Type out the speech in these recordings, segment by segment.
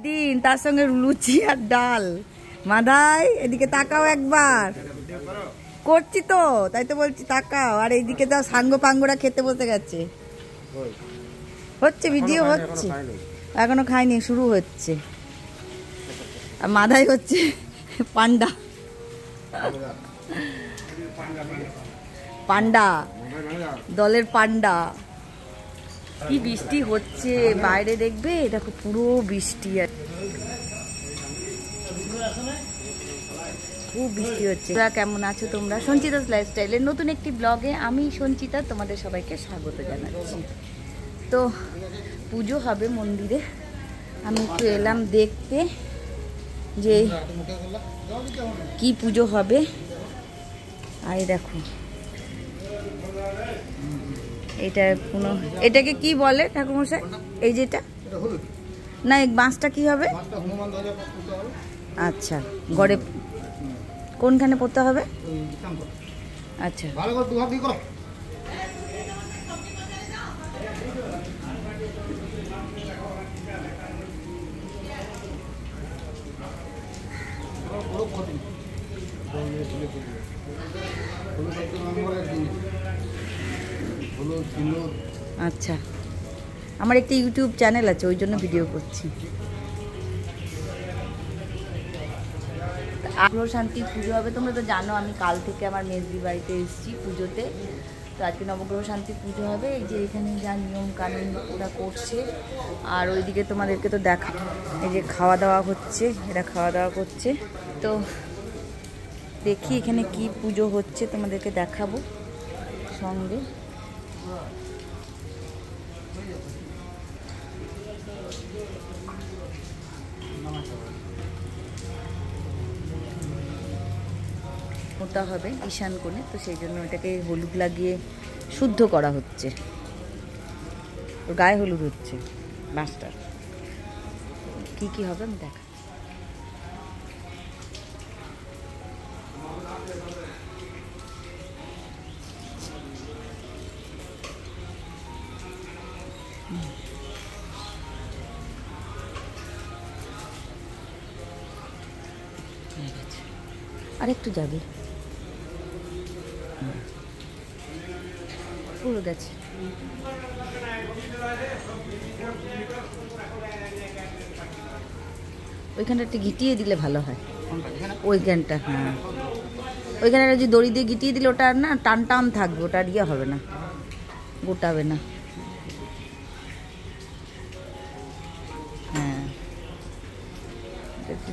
দিন তার সঙ্গে লুচি আর ডাল। মাদাই এদিকে তাকাও একবার, করছি তো তাই তো বলছি তাকাও। আর এইদিকে তো সাঙ্গ পাঙ্গরা খেতে বসে গেছে, হচ্ছে ভিডিও হচ্ছে, এখনো খাইনি, শুরু হচ্ছে। আর মাদাই হচ্ছে পান্ডা, পান্ডা দলের পান্ডা। কি বৃষ্টি হচ্ছে বাইরে, দেখবে দেখো পুরো বৃষ্টি, খুব বৃষ্টি হচ্ছে। কেমন আছো তোমরা? সঞ্চিতাস লাইফস্টাইলের নতুন একটি ব্লগে আমি সঞ্চিতা তোমাদের সবাইকে স্বাগত জানাচ্ছি। তো পুজো হবে মন্দিরে, আমি একটু এলাম দেখতে যে কি পুজো হবে। আর দেখো এটা কোনো, এটাকে কি বলে ঠাকুরমশাই? এই যেটা না, এই বাঁশটা কি হবে? আচ্ছা, গড়ে কোনখানে পড়তে হবে? আচ্ছা, আচ্ছা। আমার একটা ইউটিউব চ্যানেল আছে, ওই জন্য ভিডিও করছি। আগ্রহ শান্তি পুজো হবে, তোমরা তো জানো আমি কাল থেকে আমার মেজদি বাড়িতে এসেছি পুজোতে। তো আজকে নবগ্রহ শান্তি পুজো হবে। এই যে এখানে যা নিয়ম কানুন ওরা করছে, আর ওইদিকে তোমাদেরকে তো দেখা, এই যে খাওয়া দাওয়া হচ্ছে, এরা খাওয়া দাওয়া করছে। তো দেখি এখানে কি পুজো হচ্ছে, তোমাদেরকে দেখাবো সঙ্গে। ওটা হবে ঈশান কোণে, তো সেই জন্য এটাকে হলুদ লাগিয়ে শুদ্ধ করা হচ্ছে, গায়ে হলুদ হচ্ছে বাঁশটার। কি কি হবে আমি দেখা। আরেকটু যাবে, পুরো গেছে। ওইখানটা একটু গিটিয়ে দিলে ভালো হয়, ওইখানটা। হ্যাঁ, ওইখানে যদি দড়ি দিয়ে গিটিয়ে দিলে ওটা না টান টান থাকবে, ওটা আর ইয়ে হবে না, গোটাবে না। হ্যাঁ,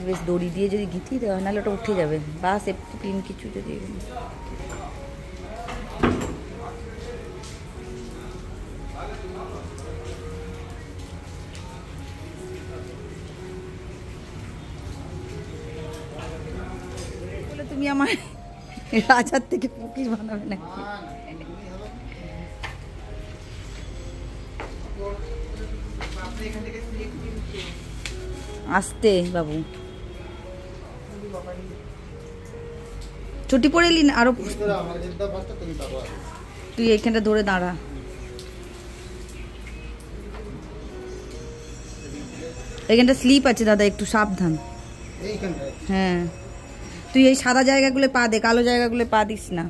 বেশ দড়ি দিয়ে যদি গিটিয়ে দেওয়া হয়, নাহলে ওটা উঠে যাবে। বা সেফটি পিন কিছু যদি, তুমি আমার রাজার থেকে ফকির বানাবে নাকি? আসতে বাবু, ছুটি পড়ে এলি না আরো, তুই এইখানটা ধরে দাঁড়া। এইখানটা স্লিপ আছে দাদা, একটু সাবধান। হ্যাঁ, তুই এই সাদা জায়গাগুলো পা দে, কালো জায়গাগুলো পা দিস না।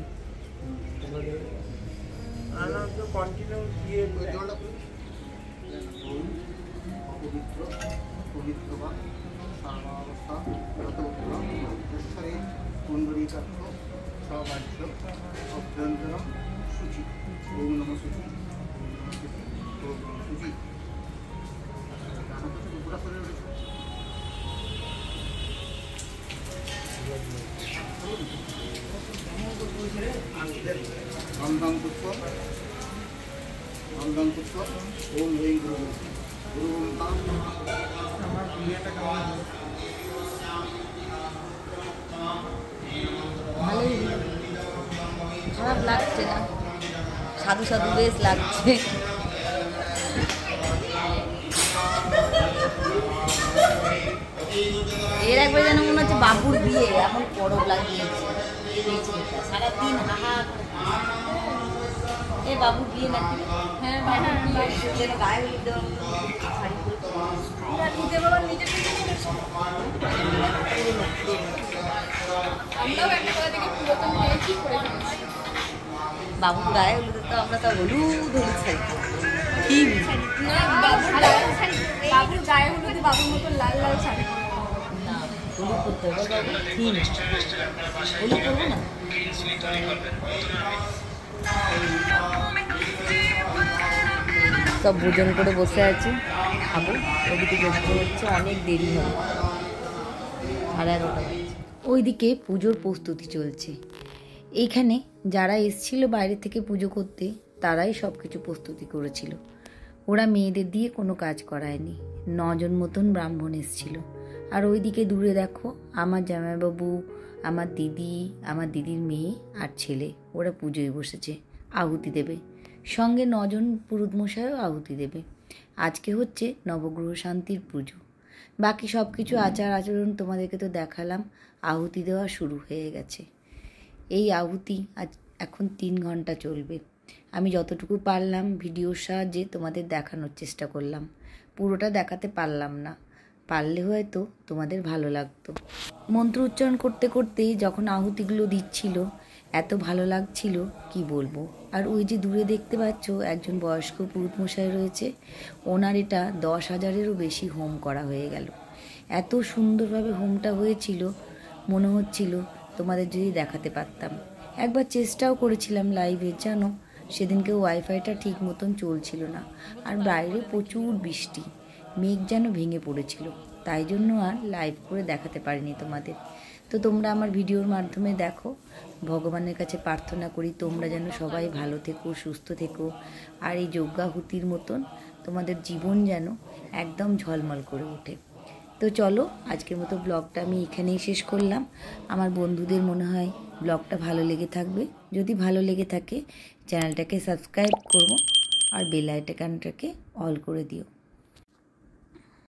খারাপ লাগছে না, সাধু সাধু বেশ লাগছে। এর একবার যেন মনে হচ্ছে বাবুর বিয়ে, এখন পরব লাগিয়েছে সারাদিন হাহা। বাবু বিয়ে নাকি? হ্যাঁ গায়ে হলুদ দেওয়ার মতো শাড়ি পরে নিজে বাবা নিজে বাবুর গায়ে হলুদ তো আমরা তো হলুদ শাড়ি বাবুর গায়ে হলুদে বাবুর মতো লাল লাল শাড়ি না হলুদ করতে হবে বাবু হলুদ করবো না সব ভোজন করে বসে আছি খাবো ওদিকে দেখতে হচ্ছে অনেক দেরি হবে 11:30 বাজছে ওইদিকে পুজোর প্রস্তুতি চলছে এইখানে যারা এসছিল বাইরে থেকে পুজো করতে তারাই সব কিছু প্রস্তুতি করেছিল ওরা মেয়েদের দিয়ে কোনো কাজ করায়নি 9 জন মতন ব্রাহ্মণ এসছিল আর ওইদিকে দূরে দেখো আমার জামাইবাবু আমার দিদি আমার দিদির মেয়ে আর ছেলে ওরা পুজোয় বসেছে আহুতি দেবে সঙ্গে 9 জন পুরুতমশাইও আহুতি দেবে আজকে হচ্ছে নবগ্রহ শান্তির পুজো বাকি সব কিছু আচার আচরণ তোমাদেরকে তো দেখালাম আহুতি দেওয়া শুরু হয়ে গেছে এই আহুতি আজ এখন 3 ঘন্টা চলবে আমি যতটুকু পারলাম ভিডিওর সাহায্যে তোমাদের দেখানোর চেষ্টা করলাম পুরোটা দেখাতে পারলাম না পারলে হয়তো তোমাদের ভালো লাগতো মন্ত্র উচ্চারণ করতে করতেই যখন আহুতিগুলো দিচ্ছিল এত ভালো লাগছিল কি বলবো আর ওই যে দূরে দেখতে পাচ্ছ একজন বয়স্ক পুরুতমশাই রয়েছে ওনার এটা 10,000-এরও বেশি হোম করা হয়ে গেল এত সুন্দরভাবে হোমটা হয়েছিল মনে হচ্ছিল তোমাদের যদি দেখাতে পারতাম একবার চেষ্টাও করেছিলাম লাইভে জানো সেদিনকে ওয়াইফাইটা ঠিক মতন চলছিল না আর বাইরে প্রচুর বৃষ্টি মেঘ যেন ভেঙে পড়েছিল তাই জন্য আর লাইভ করে দেখাতে পারিনি তোমাদের তো তোমরা আমার ভিডিওর মাধ্যমে দেখো ভগবানের কাছে প্রার্থনা করি তোমরা যেন সবাই ভালো থেকো সুস্থ থেকো আর এই যজ্ঞাহুতির মতন তোমাদের জীবন যেন একদম ঝলমল করে ওঠে তো চলো আজকের মতো ব্লগটা আমি এখানেই শেষ করলাম আমার বন্ধুদের মনে হয় ব্লগটা ভালো লেগে থাকবে যদি ভালো লেগে থাকে চ্যানেলটাকে সাবস্ক্রাইব করো আর বেল আইকনটাকে অল করে দিও